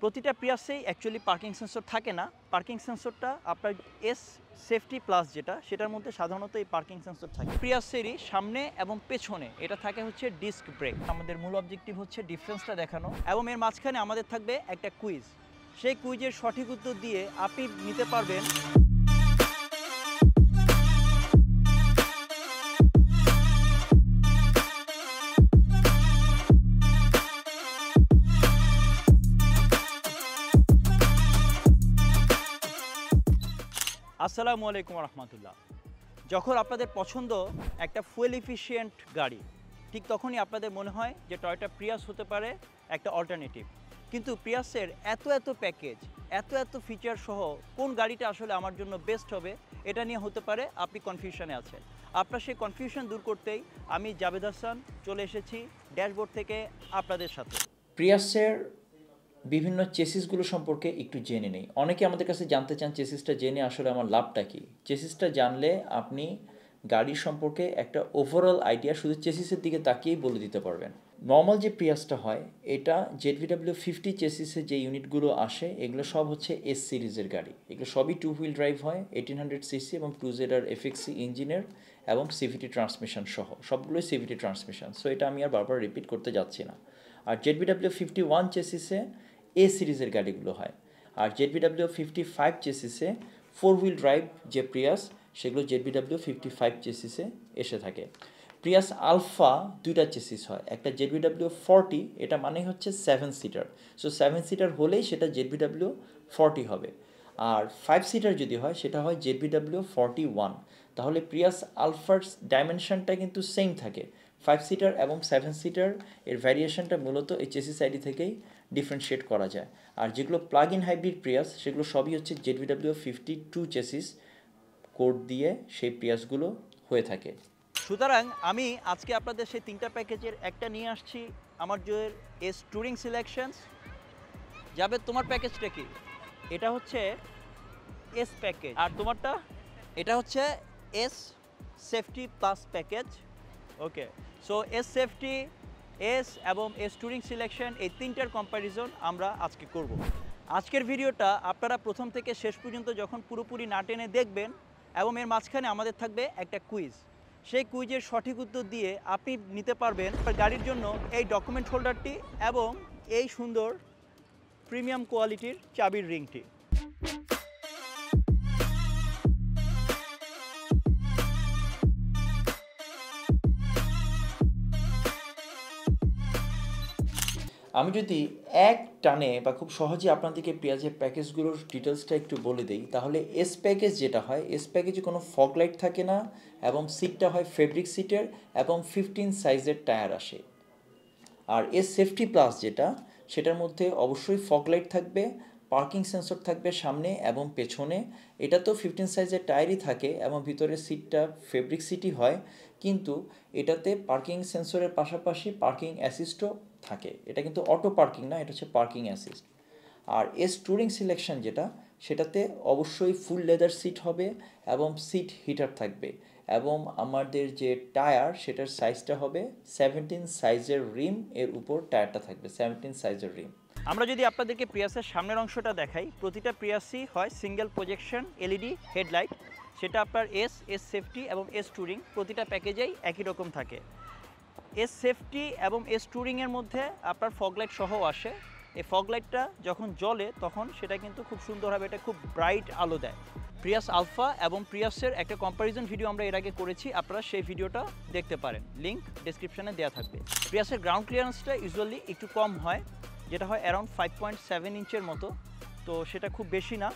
প্রতিটা প্রিয়াসেই actually parking sensor থাকে না। পার্কিং সেন্সরটা আপনার এস সেফটি প্লাস যেটা, সেটার মধ্যে সাধারণত এই পার্কিং সেন্সর থাকে। প্রিয়াসেরই সামনে এবং পেছনে এটা থাকে হচ্ছে ডিস্ক ব্রেক। আমাদের মূল অবজেক্টিভ হচ্ছে ডিফারেন্সটা দেখানো, এবং এর মাঝখানে আমাদের থাকবে একটা কুইজ। সেই কুইজের সঠিক উত্তর দিয়ে আপনি নিতে পারবেন আসসালামু আলাইকুম রহমতুল্লাহ। যখন আপনাদের পছন্দ একটা ফুয়েল এফিশিয়েন্ট গাড়ি, ঠিক তখনই আপনাদের মনে হয় যে টয়োটা প্রিয়াস হতে পারে একটা অল্টারনেটিভ। কিন্তু প্রিয়াসের এত প্যাকেজ, এত ফিচার সহ কোন গাড়িটা আসলে আমার জন্য বেস্ট হবে, এটা নিয়ে হতে পারে আপনি কনফিউশনে আছেন। আপনার সেই কনফিউশন দূর করতেই আমি জাবেদ হাসান চলে এসেছি ড্যাশবোর্ড থেকে আপনাদের সাথে। প্রিয়াসের বিভিন্ন চেসিসগুলো সম্পর্কে একটু জেনে নেই। অনেকে আমাদের কাছে জানতে চান চেসিসটা জেনে আসলে আমার লাভটা কী। চেসিসটা জানলে আপনি গাড়ির সম্পর্কে একটা ওভারঅল আইডিয়া শুধু চেসিসের দিকে তাকিয়েই বলে দিতে পারবেন। নর্মাল যে প্রিয়াসটা হয় এটা ZW50 চেসিসের যে ইউনিটগুলো আসে এগুলো সব হচ্ছে এস সিরিজের গাড়ি। এগুলো সবই 2 হুইল ড্রাইভ হয়, 1800cc এবং 2ZR FXC ইঞ্জিনের এবং CVT ট্রান্সমিশন সহ, সবগুলোই CVT ট্রান্সমিশন। সো এটা আমি আর বারবার রিপিট করতে যাচ্ছি না। আর ZW51 চেসিসে এ সিরিজের গাড়িগুলো হয়, আর ZW55 চেসিসে 4 হুইল ড্রাইভ যে প্রিয়াস সেগুলো ZW55 চেসিসে এসে থাকে। প্রিয়াস আলফা দুইটা চেসিস হয়, একটা ZW40, এটা মানে হচ্ছে 7 সিটার। সো 7 সিটার হলেই সেটা ZW40 হবে। আর 5 সিটার যদি হয় সেটা হয় ZW41। তাহলে প্রিয়াস আলফার ডাইমেনশনটা কিন্তু সেম থাকে। 5 সিটার এবং 7 সিটার এর ভ্যারিয়েশনটা মূলত এই চেসিস আইডি থেকেই ডিফারেন্সিয়েট করা যায়। আর যেগুলো প্লাগ ইন হাইব্রিড প্রিয়াস সেগুলো সবই হচ্ছে ZW52 চেসিস কোড দিয়ে সেই প্রিয়াসগুলো হয়ে থাকে। সুতরাং আমি আজকে আপনাদের সেই তিনটা প্যাকেজের একটা নিয়ে আসছি, আমার যে এস ট্যুরিং সিলেকশনস। যাবে তোমার প্যাকেজটা কি? এটা হচ্ছে এস প্যাকেজ, আর তোমারটা এটা হচ্ছে এস সেফটি প্লাস প্যাকেজ। ওকে, সো এস সেফটি, এস এবং এস ট্যুরিং সিলেকশন, এই তিনটার কম্প্যারিজন আমরা আজকে করব। আজকের ভিডিওটা আপনারা প্রথম থেকে শেষ পর্যন্ত যখন পুরোপুরি না টেনে দেখবেন, এবং এর মাঝখানে আমাদের থাকবে একটা কুইজ। সেই কুইজের সঠিক উত্তর দিয়ে আপনি নিতে পারবেন গাড়ির জন্য এই ডকুমেন্ট হোল্ডারটি এবং এই সুন্দর প্রিমিয়াম কোয়ালিটির চাবির রিংটি। আমি যদি এক টানে বা খুব সহজে আপনাদেরকে প্রিয়াসের প্যাকেজগুলোর ডিটেলসটা একটু বলে দিই, তাহলে এস প্যাকেজ যেটা হয়, এস প্যাকেজে কোনো ফগ লাইট থাকে না এবং সিটটা হয় ফেব্রিক সিটের এবং 15 সাইজের টায়ার আসে। আর এস সেফটি প্লাস যেটা, সেটার মধ্যে অবশ্যই ফগ লাইট থাকবে, পার্কিং সেন্সর থাকবে সামনে এবং পেছনে। এটা তো 15 সাইজের টায়ারই থাকে এবং ভিতরে সিটটা ফেব্রিক সিটই হয়, কিন্তু এটাতে পার্কিং সেন্সরের পাশাপাশি পার্কিং অ্যাসিস্টও থাকে। এটা কিন্তু অটো পার্কিং না, এটা হচ্ছে পার্কিং অ্যাসিস্ট। আর এস ট্যুরিং সিলেকশন যেটা, সেটাতে অবশ্যই ফুল লেদার সিট হবে এবং সিট হিটার থাকবে, এবং আমাদের যে টায়ার সেটার সাইজটা হবে 17 সাইজের রিম, এর উপর টায়ারটা থাকবে 17 সাইজের রিম। আমরা যদি আপনাদেরকে প্রিয়াসের সামনের অংশটা দেখাই, প্রতিটা প্রিয়াসই হয় সিঙ্গেল প্রজেকশন এলইডি হেডলাইট। সেটা আপনার এস সেফটি এবং এস ট্যুরিং প্রতিটা প্যাকেজেই একই রকম থাকে। এস সেফটি এবং এস ট্যুরিংয়ের মধ্যে আপনার ফগলাইট সহ আসে। এই ফগলাইটটা যখন জ্বলে তখন সেটা কিন্তু খুব সুন্দরভাবে, এটা খুব ব্রাইট আলো দেয়। প্রিয়াস আলফা এবং প্রিয়াসের একটা কম্প্যারিজন ভিডিও আমরা এর আগে করেছি, আপনারা সেই ভিডিওটা দেখতে পারেন, লিঙ্ক ডেসক্রিপশানে দেওয়া থাকবে। প্রিয়াসের গ্রাউন্ড ক্লিয়ারেন্সটা ইউজুয়ালি একটু কম হয়, যেটা হয় অ্যারাউন্ড 5.7 ইঞ্চের মতো, তো সেটা খুব বেশি না।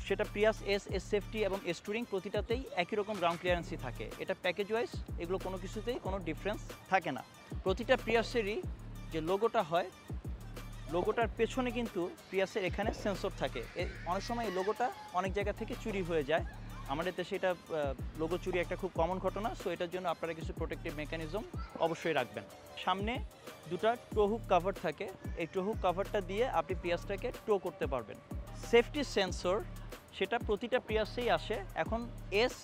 সেটা প্রিয়াস এস সেফটি এবং এস ট্যুরিং প্রতিটাতেই একই রকম গ্রাউন্ড ক্লিয়ারেন্সই থাকে। এটা প্যাকেজ ওয়াইজ এগুলো কোনো কিছুতেই কোনো ডিফারেন্স থাকে না। প্রতিটা প্রিয়াসেরই যে লোগোটা হয়, লোগোটার পেছনে কিন্তু প্রিয়াসের এখানে সেন্সর থাকে। অনেক সময় এই লোগোটা অনেক জায়গা থেকে চুরি হয়ে যায়, আমাদের দেশে এটা লোগো চুরি একটা খুব কমন ঘটনা। সো এটার জন্য আপনারা কিছু প্রোটেক্টিভ মেকানিজম অবশ্যই রাখবেন। সামনে দুটা টো হুক কাভার থাকে, এই টো হুক কাভারটা দিয়ে আপনি প্রিয়াসটাকে টো করতে পারবেন। সেফটি সেন্সর সেটা প্রতিটা প্রিয়াসেই আসে। এখন এস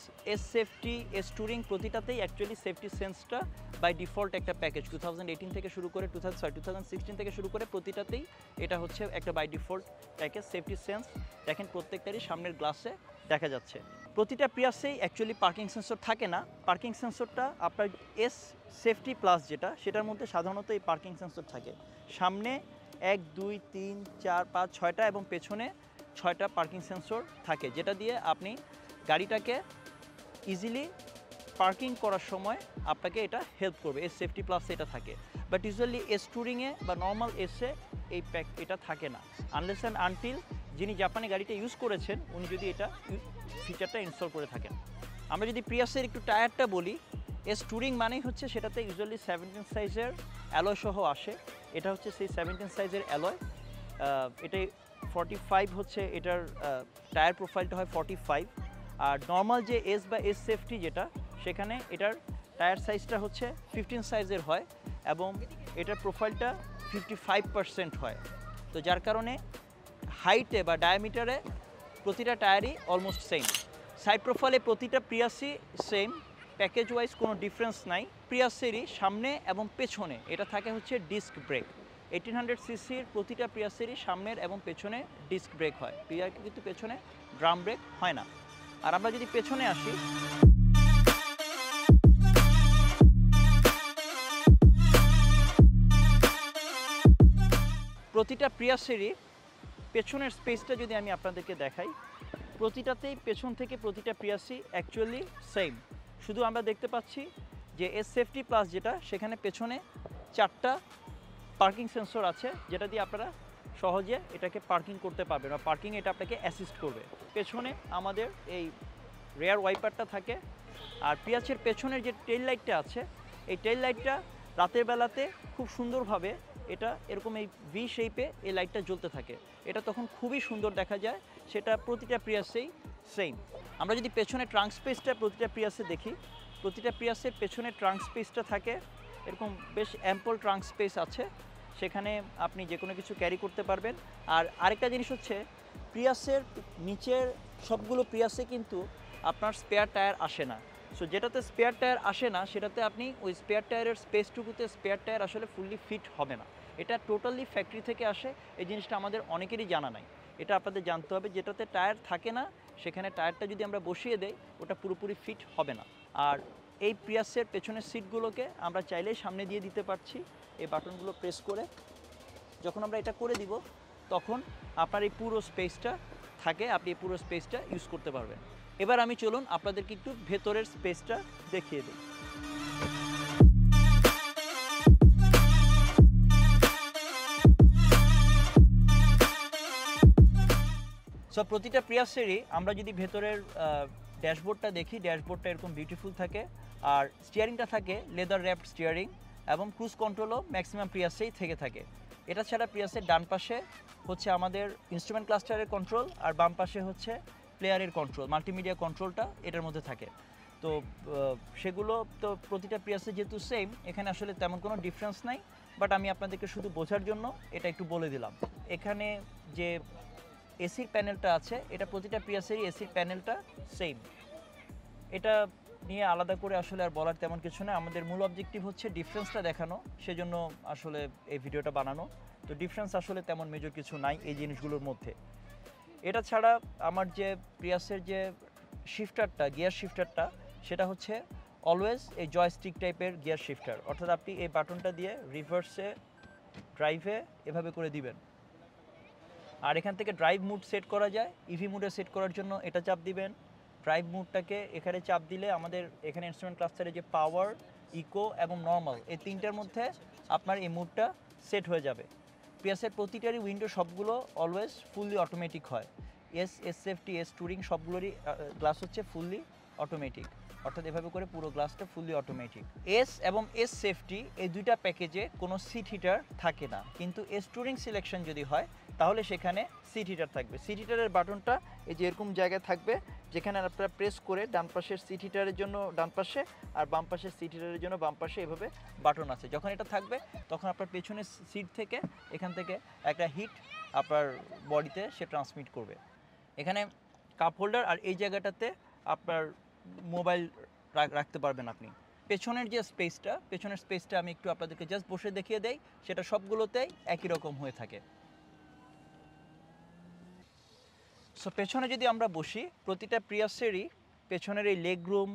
সেফটি, এস ট্যুরিং প্রতিটাতেই অ্যাকচুয়ালি সেফটি সেন্সটা বাই ডিফল্ট একটা প্যাকেজ 2018 থেকে শুরু করে 2016 থেকে শুরু করে প্রতিটাতেই এটা হচ্ছে একটা by default package. Safety sense দেখেন প্রত্যেকটারই সামনের গ্লাসে দেখা যাচ্ছে। প্রতিটা প্রিয়াসেই অ্যাকচুয়ালি পার্কিং সেন্সর থাকে না। পার্কিং সেন্সরটা আপনার এস সেফটি প্লাস যেটা, সেটার মধ্যে সাধারণত এই পার্কিং সেন্সর থাকে। সামনে 1 2 3 4 5 6টা এবং পেছনে 6টা পার্কিং সেন্সর থাকে, যেটা দিয়ে আপনি গাড়িটাকে ইজিলি পার্কিং করার সময় আপনাকে এটা হেল্প করবে। এস সেফটি প্লাসে এটা থাকে, বাট ইউজুয়ালি এস ট্যুরিংয়ে বা নর্মাল এসে এই এটা থাকে না, আনলেস অ্যান্ড আনটিল যিনি জাপানি গাড়িটা ইউজ করেছেন উনি যদি এটা ফিচারটা ইনস্টল করে থাকেন। আমরা যদি প্রিয়াসের একটু টায়ারটা বলি, এস ট্যুরিং মানেই হচ্ছে সেটাতে ইউজুয়ালি 17 সাইজের অ্যালয় সহ আসে। এটা হচ্ছে সেই 17 সাইজের অ্যালয়। এটাই 45 হচ্ছে এটার টায়ার প্রোফাইলটা হয় 45। আর নর্মাল যে এস বা এস সেফটি যেটা, সেখানে এটার টায়ার সাইজটা হচ্ছে 15 সাইজের হয় এবং এটার প্রোফাইলটা 55% হয়। তো যার কারণে হাইটে বা ডায়ামিটারে প্রতিটা টায়ারই অলমোস্ট সেম। সাইড প্রোফাইলে প্রতিটা প্রিয়াসই সেম, প্যাকেজ ওয়াইজ কোনো ডিফারেন্স নাই। প্রিয়াসেরই সামনে এবং পেছনে এটা থাকে হচ্ছে ডিস্ক ব্রেক। 1800 সিসির প্রতিটা প্রিয়াসেরই সামনের এবং পেছনে ডিস্ক ব্রেক হয়, কিন্তু পেছনে ড্রাম ব্রেক হয় না। আর আমরা যদি পেছনে আসি, প্রতিটা প্রিয়াসেরই পেছনের স্পেসটা যদি আমি আপনাদেরকে দেখাই, প্রতিটাতেই পেছন থেকে প্রতিটা প্রিয়াসই অ্যাকচুয়ালি সেম। শুধু আমরা দেখতে পাচ্ছি যে এস সেফটি প্লাস যেটা, সেখানে পেছনে 4টা পার্কিং সেন্সর আছে, যেটা দিয়ে আপনারা সহজে এটাকে পার্কিং করতে পারবেন বা পার্কিং এটা আপনাকে অ্যাসিস্ট করবে। পেছনে আমাদের এই রেয়ার ওয়াইপারটা থাকে। আর প্রিয়াসের পেছনের যে টেইল লাইটটা আছে, এই টেইল লাইটটা রাতের বেলাতে খুব সুন্দরভাবে এটা এরকম এই ভি শেপে এই লাইটটা জ্বলতে থাকে, এটা তখন খুবই সুন্দর দেখা যায়। সেটা প্রতিটা প্রিয়াসেই সেম। আমরা যদি পেছনে ট্রাঙ্ক স্পেসটা প্রতিটা প্রিয়াসে দেখি, প্রতিটা প্রিয়াসের পেছনে ট্রাঙ্ক স্পেসটা থাকে এরকম বেশ অ্যাম্পল ট্রাঙ্ক স্পেস আছে, সেখানে আপনি যে কোনো কিছু ক্যারি করতে পারবেন। আর আরেকটা জিনিস হচ্ছে, প্রিয়াসের নিচের সবগুলো প্রিয়াসে কিন্তু আপনার স্পেয়ার টায়ার আসে না। সো যেটাতে স্পেয়ার টায়ার আসে না, সেটাতে আপনি ওই স্পেয়ার টায়ারের স্পেসটুকুতে স্পেয়ার টায়ার আসলে ফুললি ফিট হবে না। এটা টোটালি ফ্যাক্টরি থেকে আসে, এই জিনিসটা আমাদের অনেকেরই জানা নাই। এটা আপনাদের জানতে হবে, যেটাতে টায়ার থাকে না সেখানে টায়ারটা যদি আমরা বসিয়ে দেই ওটা পুরোপুরি ফিট হবে না। আর এই প্রিয়াসের পেছনের সিটগুলোকে আমরা চাইলেই সামনে দিয়ে দিতে পারছি, এই বাটনগুলো প্রেস করে। যখন আমরা এটা করে দিব তখন আপনার এই পুরো স্পেসটা থাকে, আপনি এই পুরো স্পেসটা ইউজ করতে পারবেন। এবার আমি চলুন আপনাদেরকে একটু ভেতরের স্পেসটা দেখিয়ে দিই। সো প্রতিটা প্রিয়াসেরই আমরা যদি ভেতরের ড্যাশবোর্ডটা দেখি, ড্যাশবোর্ডটা এরকম বিউটিফুল থাকে। আর স্টিয়ারিংটা থাকে লেদার র্যাপড স্টিয়ারিং এবং ক্রুজ কন্ট্রোলও ম্যাক্সিমাম প্রিয়াসেই থেকে থাকে। এটা ছাড়া প্রিয়াসের ডান পাশে হচ্ছে আমাদের ইনস্ট্রুমেন্ট ক্লাস্টারের কন্ট্রোল, আর বাম পাশে হচ্ছে প্লেয়ারের কন্ট্রোল, মাল্টিমিডিয়া কন্ট্রোলটা এটার মধ্যে থাকে। তো সেগুলো তো প্রতিটা প্রিয়াসে যেহেতু সেম, এখানে আসলে তেমন কোনো ডিফারেন্স নাই, বাট আমি আপনাদেরকে শুধু বোঝার জন্য এটা একটু বলে দিলাম। এখানে যে এসির প্যানেলটা আছে, এটা প্রতিটা প্রিয়াসেরই এসির প্যানেলটা সেম। এটা নিয়ে আলাদা করে আসলে আর বলার তেমন কিছু না। আমাদের মূল অবজেক্টিভ হচ্ছে ডিফারেন্সটা দেখানো, সেজন্য আসলে এই ভিডিওটা বানানো। তো ডিফারেন্স আসলে তেমন মেজর কিছু নাই এই জিনিসগুলোর মধ্যে। এটা ছাড়া আমার যে প্রিয়াসের যে শিফটারটা, গিয়ার শিফটারটা, সেটা হচ্ছে অলওয়েজ এই জয়স্টিক টাইপের গিয়ার শিফটার, অর্থাৎ আপনি এই বাটনটা দিয়ে রিভার্সে ড্রাইভে এভাবে করে দিবেন। আর এখান থেকে ড্রাইভ মুড সেট করা যায়, ইভি মুডে সেট করার জন্য এটা চাপ দিবেন। ড্রাইভ মুডটাকে এখানে চাপ দিলে আমাদের এখানে ইনস্ট্রুমেন্ট ক্লাস্টারে যে পাওয়ার, ইকো এবং নর্মাল, এই তিনটার মধ্যে আপনার এই মুডটা সেট হয়ে যাবে। প্রিয়াসের প্রতিটারই উইন্ডো সবগুলো অলওয়েজ ফুললি অটোমেটিক হয়। এস সেফটি, এস ট্যুরিং সবগুলোরই গ্লাস হচ্ছে ফুললি অটোমেটিক, অর্থাৎ এভাবে করে পুরো গ্লাসটা ফুললি অটোমেটিক। এস এবং এস সেফটি এই দুইটা প্যাকেজে কোনো সিট হিটার থাকে না, কিন্তু এস ট্যুরিং সিলেকশন যদি হয় তাহলে সেখানে সিট হিটার থাকবে। সিট হিটারের বাটনটা এই যে এরকম জায়গায় থাকবে, যেখানে আপনারা প্রেস করে ডান পাশের সিট হিটারের জন্য ডান পাশে আর বাম পাশের সিট হিটারের জন্য বাম পাশে এভাবে বাটন আছে। যখন এটা থাকবে তখন আপনার পেছনের সিট থেকে এখান থেকে একটা হিট আপনার বডিতে সে ট্রান্সমিট করবে। এখানে কাপ হোল্ডার, আর এই জায়গাটাতে আপনার মোবাইল রাখতে পারবেন আপনি। পেছনের যে স্পেসটা, পেছনের স্পেসটা আমি একটু আপনাদেরকে জাস্ট বসে দেখিয়ে দেই, সেটা সবগুলোতেই একই রকম হয়ে থাকে। সো পেছনে যদি আমরা বসি, প্রতিটা প্রিয়াসেরই পেছনের এই লেগ রুম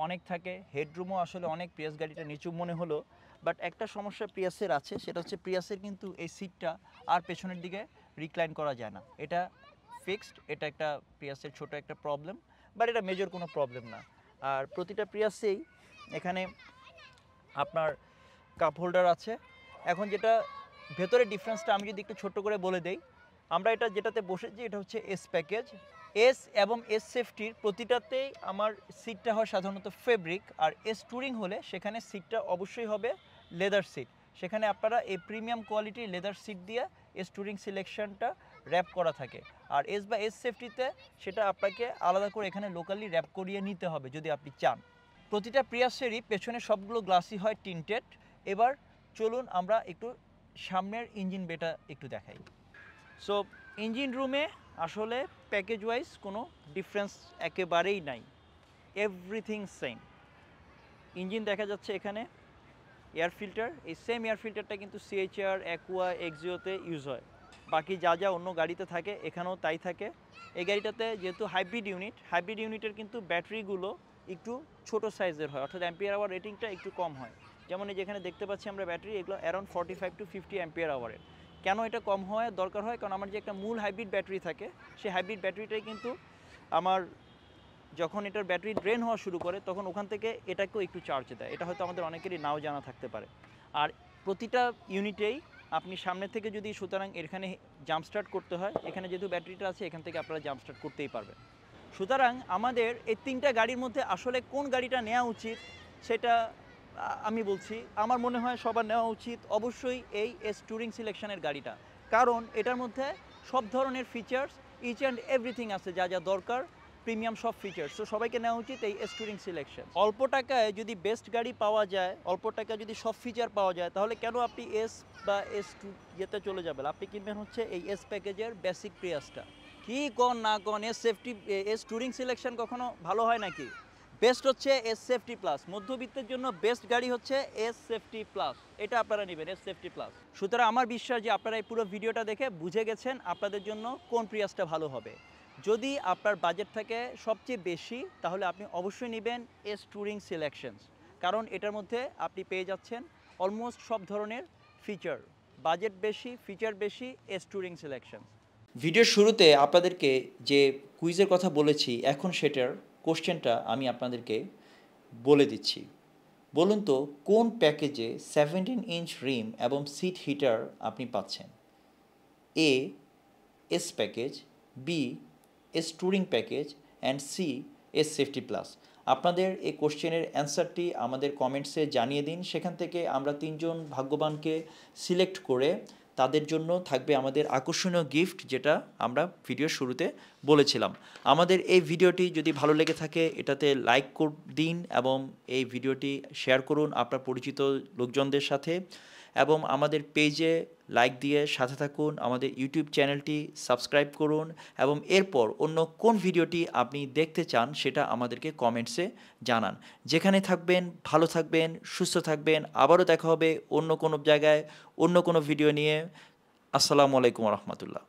অনেক থাকে, হেডরুমও আসলে অনেক, প্রিয়াস গাড়িটা নিচু মনে হলো, বাট একটা সমস্যা প্রিয়াসের আছে, সেটা হচ্ছে প্রিয়াসের কিন্তু এই সিটটা আর পেছনের দিকে রিক্লাইন করা যায় না। এটা ফিক্সড, এটা একটা প্রিয়াসের ছোট একটা প্রবলেম, বাট এটা মেজর কোনো প্রবলেম না। আর প্রতিটা প্রিয়াসেই এখানে আপনার কাপ হোল্ডার আছে। এখন যেটা ভেতরে ডিফারেন্সটা আমি যদি একটু ছোট্ট করে বলে দেই, আমরা এটা যেটাতে বসেছি এটা হচ্ছে এস প্যাকেজ। এস এবং এস সেফটির প্রতিটাতেই আমার সিটটা হয় সাধারণত ফেব্রিক, আর এস ট্যুরিং হলে সেখানে সিটটা অবশ্যই হবে লেদার সিট। সেখানে আপনারা এই প্রিমিয়াম কোয়ালিটির লেদার সিট দিয়ে এস ট্যুরিং সিলেকশনটা র্যাপ করা থাকে। আর এস বা এস সেফটিতে সেটা আপনাকে আলাদা করে এখানে লোকালি র্যাপ করিয়ে নিতে হবে যদি আপনি চান। প্রতিটা প্রিয়াসেরই পেছনে সবগুলো গ্লাসই হয় টিন্টেড। এবার চলুন আমরা একটু সামনের ইঞ্জিন বেটা একটু দেখাই। সো ইঞ্জিন রুমে আসলে প্যাকেজ ওয়াইজ কোনো ডিফারেন্স একেবারেই নাই, এভরিথিং সেম। ইঞ্জিন দেখা যাচ্ছে এখানে এয়ার ফিল্টার, এই সেম এয়ার ফিল্টারটা কিন্তু সিএইচআর, অ্যাকুয়া, এক্সিওতে ইউজ হয়। বাকি যা যা অন্য গাড়িতে থাকে এখানেও তাই থাকে। এই গাড়িটাতে যেহেতু হাইব্রিড ইউনিটের কিন্তু ব্যাটারিগুলো একটু ছোট সাইজের হয়, অর্থাৎ অ্যাম্পিয়ার আওয়ার রেটিংটা একটু কম হয়। যেমন এই যেখানে দেখতে পাচ্ছি আমরা ব্যাটারি, এগুলো অ্যারাউন্ড 45 to 50 অ্যাম্পিয়ার আওয়ারের। কেন এটা কম হওয়ার দরকার হয়? কারণ আমার যে একটা মূল হাইব্রিড ব্যাটারি থাকে, সেই হাইব্রিড ব্যাটারিটাই কিন্তু আমার যখন এটার ব্যাটারি ড্রেন হওয়া শুরু করে তখন ওখান থেকে এটাকেও একটু চার্জ দেয়। এটা হয়তো আমাদের অনেকেরই নাও জানা থাকতে পারে। আর প্রতিটা ইউনিটেই আপনি সামনে থেকে যদি, সুতরাং এখানে জাম্প স্টার্ট করতে হয়, এখানে যেহেতু ব্যাটারিটা আছে এখান থেকে আপনারা জাম্প স্টার্ট করতেই পারবেন। সুতরাং আমাদের এই তিনটা গাড়ির মধ্যে আসলে কোন গাড়িটা নেওয়া উচিত সেটা আমি বলছি, আমার মনে হয় সবার নেওয়া উচিত অবশ্যই এই এস ট্যুরিং সিলেকশনের গাড়িটা। কারণ এটার মধ্যে সব ধরনের ফিচার্স, ইচ অ্যান্ড এভরিথিং আছে, যা যা দরকার, প্রিমিয়াম সব ফিচার্স। তো সবাইকে নেওয়া উচিত এই এস ট্যুরিং সিলেকশন। অল্প টাকায় যদি বেস্ট গাড়ি পাওয়া যায়, অল্প টাকায় যদি সব ফিচার পাওয়া যায়, তাহলে কেন আপনি এস বা এস টু ইয়েতে চলে যাবেন? আপনি কিনবেন হচ্ছে এই এস প্যাকেজের বেসিক প্রিয়াসটা। কি কন না কন, S safety, S touring selection কখনো ভালো হয় নাকি? বেস্ট হচ্ছে এস সেফটি প্লাস। মধ্যবিত্তের জন্য বেস্ট গাড়ি হচ্ছে এস সেফটি প্লাস, এটা আপনারা নেবেন, এস সেফটি প্লাস। সুতরাং আমার বিশ্বাস যে আপনারা এই পুরো ভিডিওটা দেখে বুঝে গেছেন আপনাদের জন্য কোন প্রিয়াসটা ভালো হবে। যদি আপনার বাজেট থাকে সবচেয়ে বেশি, তাহলে আপনি অবশ্যই নেবেন এস ট্যুরিং সিলেকশনস, কারণ এটার মধ্যে আপনি পেয়ে যাচ্ছেন অলমোস্ট সব ধরনের ফিচার। বাজেট বেশি, ফিচার বেশি, এস ট্যুরিং সিলেকশন। ভিডিওর শুরুতে আপনাদেরকে যে কুইজের কথা বলেছি, এখন সেটার কোশ্চেনটা আমি আপনাদেরকে বলে দিচ্ছি। বলুন তো কোন প্যাকেজে 17 ইঞ্চ রিম এবং সিট হিটার আপনি পাচ্ছেন? A S package, B S touring package, and C S safety plus. আপনাদের এই কোশ্চেনের অ্যান্সারটি আমাদের কমেন্টসে জানিয়ে দিন। সেখান থেকে আমরা 3 জন ভাগ্যবানকে সিলেক্ট করে তাদের জন্য থাকবে আমাদের আকর্ষণীয় গিফট, যেটা আমরা ভিডিওর শুরুতে বলেছিলাম। আমাদের এই ভিডিওটি যদি ভালো লেগে থাকে এটাতে লাইক দিন এবং এই ভিডিওটি শেয়ার করুন আপনার পরিচিত লোকজনদের সাথে, এবং আমাদের পেজে লাইক দিয়ে সাথে থাকুন। আমাদের ইউটিউব চ্যানেলটি সাবস্ক্রাইব করুন এবং এরপর অন্য কোন ভিডিওটি আপনি দেখতে চান সেটা আমাদেরকে কমেন্টসে জানান। যেখানে থাকবেন ভালো থাকবেন, সুস্থ থাকবেন। আবারও দেখা হবে অন্য কোনো জায়গায় অন্য কোনো ভিডিও নিয়ে। আসসালামু আলাইকুম রহমতুল্লাহ।